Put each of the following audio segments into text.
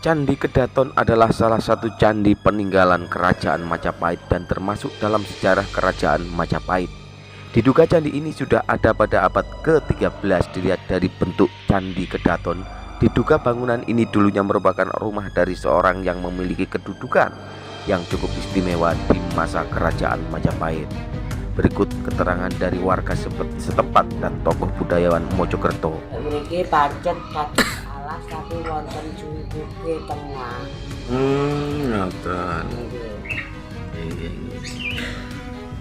Candi Kedaton adalah salah satu candi peninggalan Kerajaan Majapahit dan termasuk dalam sejarah Kerajaan Majapahit. Diduga candi ini sudah ada pada abad ke-13. Dilihat dari bentuk Candi Kedaton, diduga bangunan ini dulunya merupakan rumah dari seorang yang memiliki kedudukan yang cukup istimewa di masa Kerajaan Majapahit. Berikut keterangan dari warga setempat dan tokoh budayawan Mojokerto. Mriki pancet alas tapi wonten juwuke tengah. Ngoten.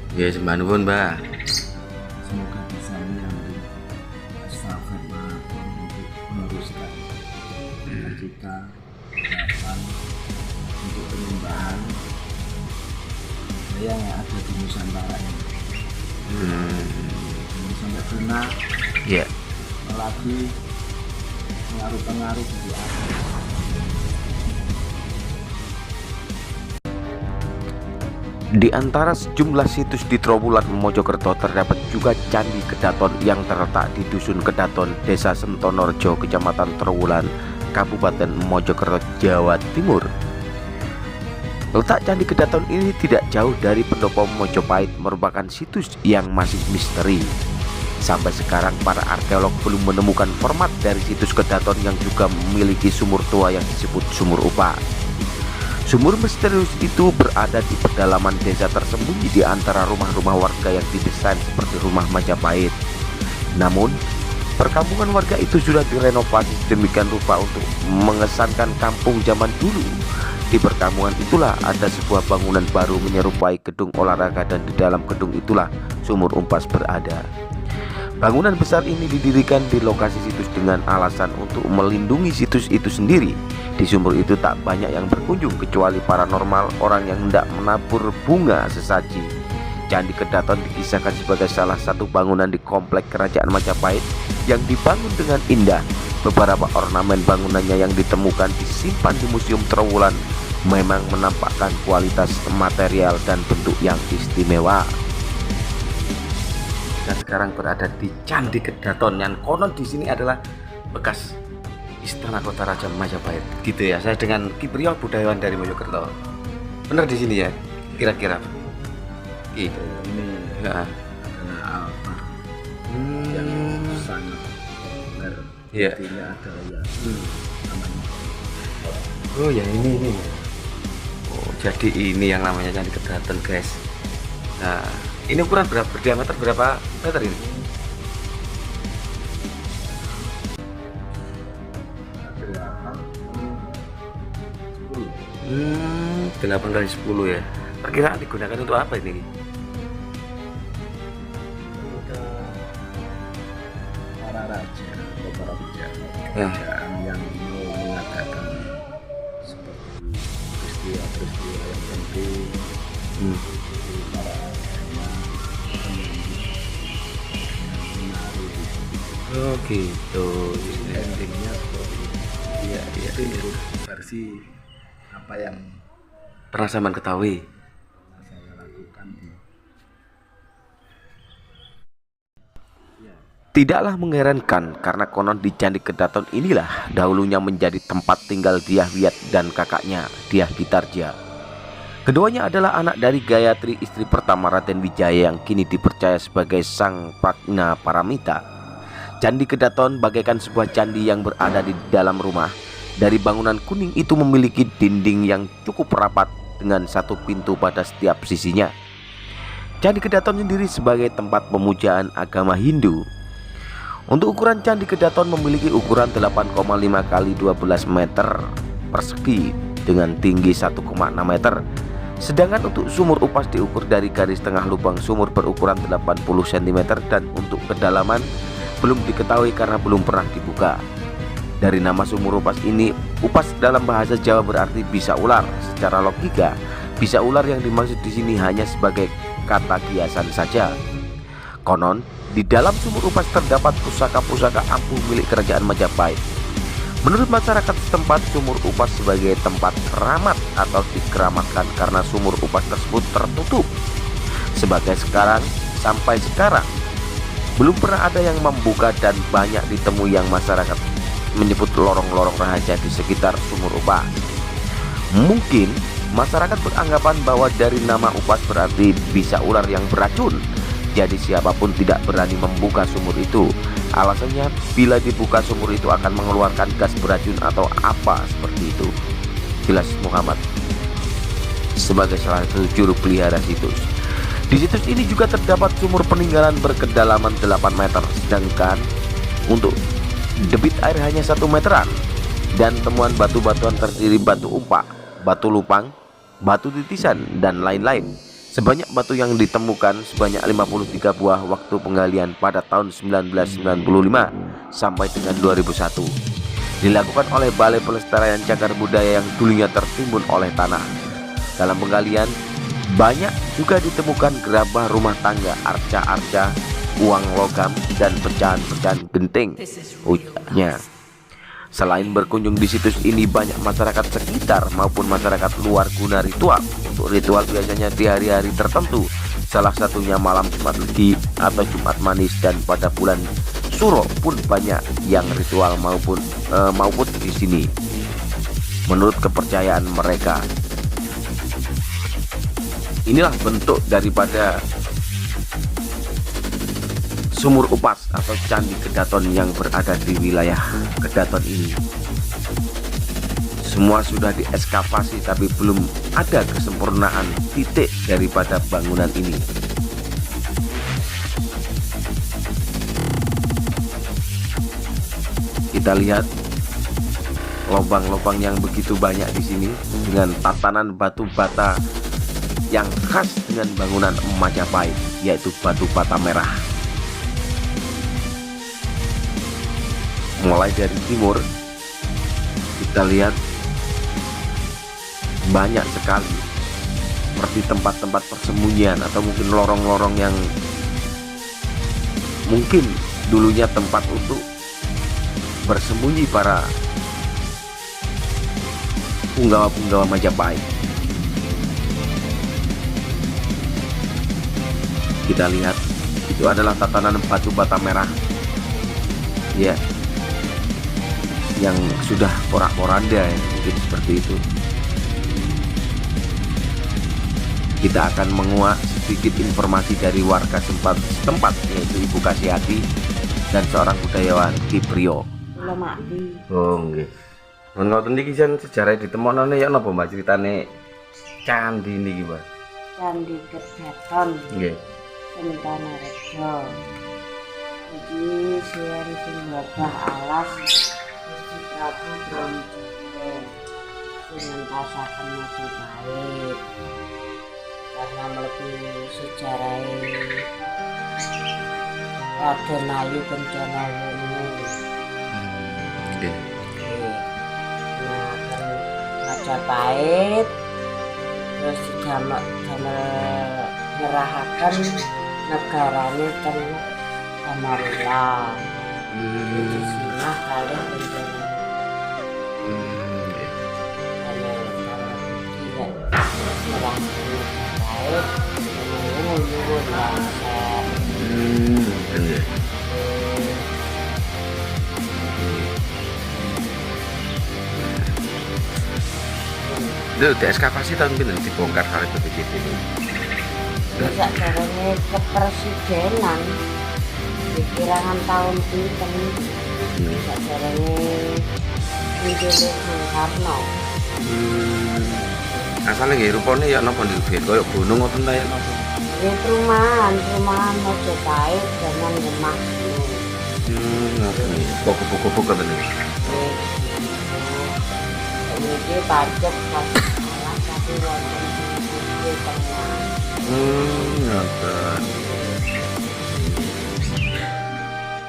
Nggih, sembah nuwun, Mbak. Semoga bisa menyambung estafet maraton untuk meneruskan cita-cita harapan untuk penyembahan budaya yang ada di Nusantara ini. Sampai punah, Ya. apalagi pengaruh-pengaruh dari alam. Di antara sejumlah situs di Trowulan Mojokerto terdapat juga Candi Kedaton yang terletak di Dusun Kedaton, Desa Sentonorjo, Kecamatan Trowulan, Kabupaten Mojokerto, Jawa Timur. Letak Candi Kedaton ini tidak jauh dari Pendopo Mojopahit, merupakan situs yang masih misteri. Sampai sekarang para arkeolog belum menemukan format dari situs Kedaton yang juga memiliki sumur tua yang disebut Sumur Upah. Sumur misterius itu berada di pedalaman desa tersembunyi di antara rumah-rumah warga yang didesain seperti rumah Majapahit. Namun, perkampungan warga itu sudah direnovasi sedemikian rupa untuk mengesankan kampung zaman dulu. Di perkampungan itulah ada sebuah bangunan baru menyerupai gedung olahraga dan di dalam gedung itulah sumur umpas berada. Bangunan besar ini didirikan di lokasi situs dengan alasan untuk melindungi situs itu sendiri. Di sumur itu tak banyak yang berkunjung kecuali paranormal, orang yang hendak menabur bunga sesaji. Candi Kedaton dikisahkan sebagai salah satu bangunan di komplek Kerajaan Majapahit yang dibangun dengan indah. Beberapa ornamen bangunannya yang ditemukan disimpan di Museum Trowulan memang menampakkan kualitas material dan bentuk yang istimewa. Kita sekarang berada di Candi Kedaton yang konon di sini adalah bekas Istana Kota Raja Majapahit. Gitu ya. Saya dengan Kiprio, budayawan dari Mojokerto. Benar di sini ya? Kira-kira. Gitu. Ini Ya. adalah altar yang sangat populer. Iya. Intinya adalah ya namanya. Oh ya ini. Oh, jadi ini yang namanya Candi Kedaton, guys. Nah, ini ukuran berdiameter berapa meter ini? Delapan, 8 kali 10 ya. Perkiraan digunakan untuk apa ini? untuk para raja atau para pejabat Ya. kerajaan yang mau mengadakan seperti peristiwa-peristiwa yang penting di para rajanya menari di situ. Oh gitu. Endingnya seperti itu. Iya. Itu untuk versi apa yang Pernah sampean ketahui? saya lakukan di Tidaklah mengherankan karena konon di Candi Kedaton inilah dahulunya menjadi tempat tinggal Dyah Wiyat dan kakaknya Dyah Ditarja. Keduanya adalah anak dari Gayatri, istri pertama Raden Wijaya yang kini dipercaya sebagai sang Prajna Paramita. Candi Kedaton bagaikan sebuah candi yang berada di dalam rumah. Dari bangunan kuning itu memiliki dinding yang cukup rapat dengan satu pintu pada setiap sisinya. Candi Kedaton sendiri sebagai tempat pemujaan agama Hindu. Untuk ukuran Candi Kedaton memiliki ukuran 8,5 kali 12 meter persegi dengan tinggi 1,6 meter. Sedangkan untuk sumur upas diukur dari garis tengah lubang sumur berukuran 80 cm dan untuk kedalaman belum diketahui karena belum pernah dibuka. Dari nama sumur upas ini, upas dalam bahasa Jawa berarti bisa ular. Secara logika, bisa ular yang dimaksud di sini hanya sebagai kata kiasan saja. Konon, di dalam sumur upas terdapat pusaka-pusaka ampuh milik Kerajaan Majapahit. Menurut masyarakat setempat, sumur upas sebagai tempat keramat atau dikeramatkan karena sumur upas tersebut tertutup. Sampai sekarang belum pernah ada yang membuka dan banyak ditemui yang masyarakat menyebut lorong-lorong rahasia di sekitar Sumur Upas. Mungkin masyarakat beranggapan bahwa dari nama Upas berarti bisa ular yang beracun. Jadi siapapun tidak berani membuka sumur itu. Alasannya bila dibuka sumur itu akan mengeluarkan gas beracun atau apa seperti itu. Jelas Muhammad sebagai salah satu juru pelihara situs. Di situs ini juga terdapat sumur peninggalan berkedalaman 8 meter, sedangkan untuk debit air hanya 1 meteran. Dan temuan batu-batuan terdiri batu umpak, batu lupang, batu titisan, dan lain-lain. Sebanyak batu yang ditemukan sebanyak 53 buah waktu penggalian pada tahun 1995 sampai dengan 2001. Dilakukan oleh Balai Pelestarian Cagar Budaya yang dulunya tertimbun oleh tanah. Dalam penggalian banyak juga ditemukan gerabah rumah tangga, arca-arca, uang logam, dan pecahan-pecahan genting. Ujarnya. Selain berkunjung di situs ini, banyak masyarakat sekitar maupun masyarakat luar guna ritual. Untuk ritual biasanya di hari-hari tertentu, salah satunya malam Jumat Legi atau Jumat Manis, dan pada bulan Suro pun banyak yang ritual maupun di sini. Menurut kepercayaan mereka, inilah bentuk daripada Sumur Upas atau Candi Kedaton yang berada di wilayah Kedaton ini. Semua sudah diekskavasi tapi belum ada kesempurnaan titik daripada bangunan ini. Kita lihat lubang-lubang yang begitu banyak di sini dengan tatanan batu bata yang khas dengan bangunan Majapahit, yaitu batu bata merah. Mulai dari timur kita lihat banyak sekali seperti tempat-tempat persembunyian atau mungkin lorong-lorong yang mungkin dulunya tempat untuk bersembunyi para punggawa-punggawa Majapahit. Kita lihat itu adalah tatanan batu bata merah, ya, yang sudah porak-poranda, ya, mungkin seperti itu. Kita akan menguak sedikit informasi dari warga setempat, yaitu Ibu Kasiati dan seorang budayawan Kiprio. Kula mati. Oh nggih. Mun ngoten niki jan sejarah ditemokne ya napa Mbak critane candi niki, Mbak? Candi Kedaton. Nggih. Sentanerejo. Iki sing wabah alas Gusti Prabu Brawijaya sing ngentasaken Majapahit. Karena melebihi sejarah Raden Ayu Kencana Wungu. Nggih. Nah, kan Majapahit terus damel nyerahaken negarane teng Samaria. Itu sinah kalih rencana. Nggih. Kalau tidak nyerahaken Majapahit, nyuwun langsung. Nggih. Itu diekskavasi tahun pinten dibongkar kali begitu ini. Bisa caranya kepresidenan dikirangan tahun pinten. Bisa caranya Insinyur Bung Karno. Asalnya nggih rupane ya napa nggih koyo gunung ngoten ta ya napa? Ini perumahan Majapahit dengan Demak. Ngoten. Pokok-pokok ngoten iki. Ini pajak masih salah tapi wonten di tengah. Ngoten.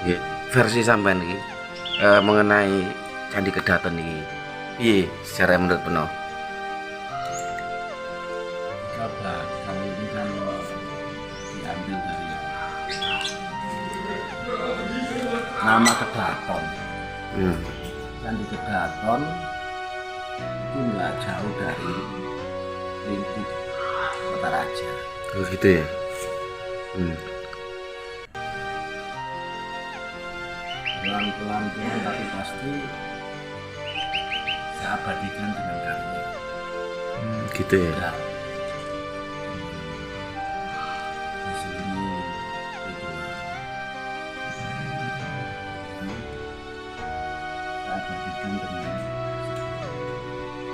Nggih, versi sampean iki mengenai Candi Kedaton iki. Piye secara menurut Peno? Coba kami ini kalau diambil dari nama Kedaton. Candi Kedaton itu nggak jauh dari lingkup Kota Raja. Oh gitu ya. pelan-pelan tapi pasti saya abadikan dengan karya. Gitu ya. Dan di sini itu saya abadikan dengan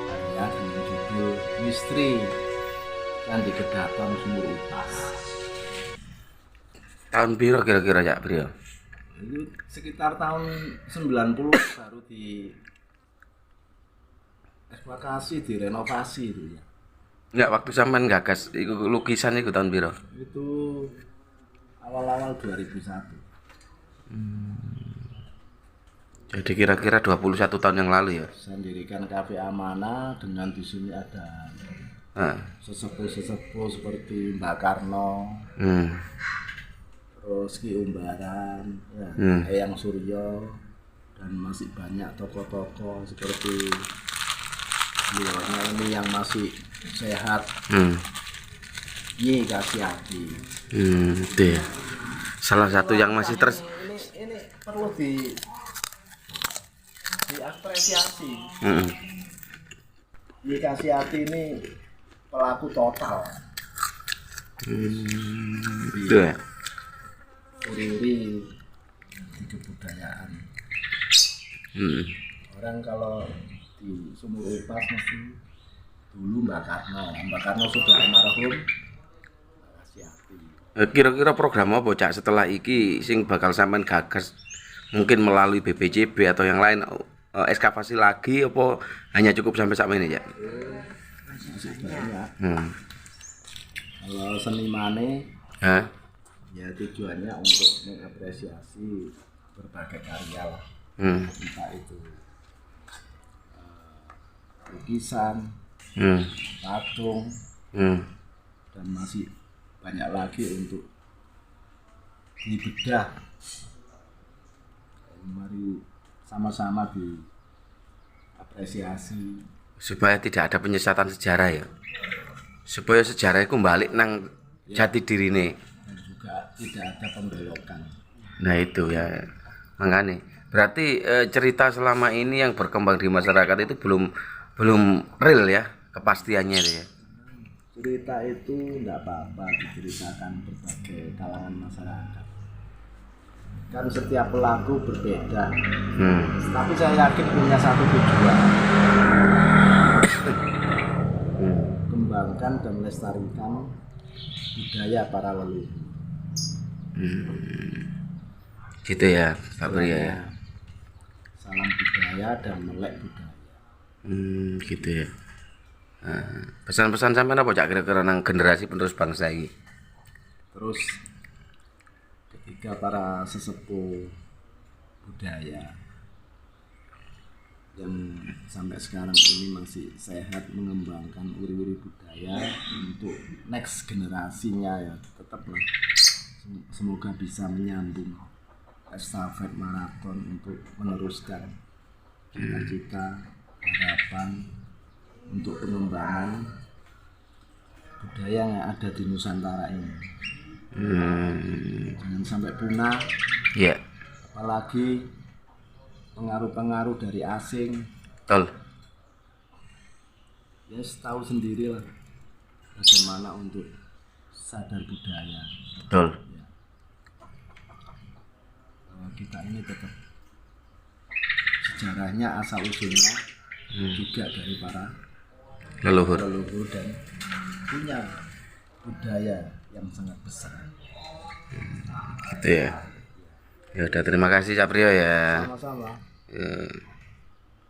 karya dengan judul Misteri Candi Kedaton Sumur Upas. Tahun piro kira-kira ya Brio? Itu sekitar tahun 90 baru di eksploitasi, direnovasi itu ya. Enggak, waktu sampean gagas iku lukisan iku tahun piro? Itu awal-awal 2001. Jadi kira-kira 21 tahun yang lalu ya. Saya mendirikan Cafe Amanah dengan di sini ada sesepuh-sesepuh seperti Mbak Karno, terus Ki Umbaran, ya, Eyang Suryo, dan masih banyak tokoh-tokoh seperti beliaunya ini yang masih sehat, Nyi Kasyati. Itu ya. Salah satu yang masih Ini perlu diapresiasi. Nyi Kasyati ini pelaku total. Itu ya. Uri-uri di kebudayaan. Orang kalau di Sumur Upas mesti dulu Mbak Karno sudah almarhum. Kira-kira program apa Cak setelah iki sing bakal sampean gagas, mungkin melalui BPJB atau yang lain, ekskavasi lagi apa hanya cukup sampai saat ini ya? Masih banyak. Kalau senimane ya tujuannya untuk mengapresiasi berbagai karya lah, entah itu lukisan, patung, dan masih banyak lagi untuk dibedah. Mari sama-sama diapresiasi Supaya tidak ada penyesatan sejarah ya, supaya sejarah itu balik nang jati dirine. dan juga tidak ada pembelokan. Nah itu ya, makanya berarti cerita selama ini yang berkembang di masyarakat itu belum real ya kepastiannya itu ya. Cerita itu tidak apa-apa diceritakan berbagai kalangan masyarakat. Kan setiap pelaku berbeda, tapi saya yakin punya satu tujuan, kembangkan dan melestarikan budaya para leluhur. Gitu ya Pak Brio ya. Salam budaya dan melek budaya. Gitu ya. Pesan-pesan sampean apa Cak kira-kira nang generasi penerus bangsa ini? Terus ketika para sesepuh budaya yang sampai sekarang ini masih sehat mengembangkan uri-uri budaya untuk next generasinya ya, tetaplah semoga bisa menyambung estafet maraton untuk meneruskan cita-cita, harapan untuk pengembangan budaya yang ada di Nusantara ini. Jangan sampai punah. Ya. Apalagi pengaruh-pengaruh dari asing. Betul. Ya tahu sendirilah bagaimana untuk sadar budaya. Betul. Ya. Bahwa kita ini tetap sejarahnya asal usulnya juga dari para Leluhur. dan punya budaya yang sangat besar. Gitu ya. Ya udah, terima kasih Cak Brio ya. Sama-sama. Ya.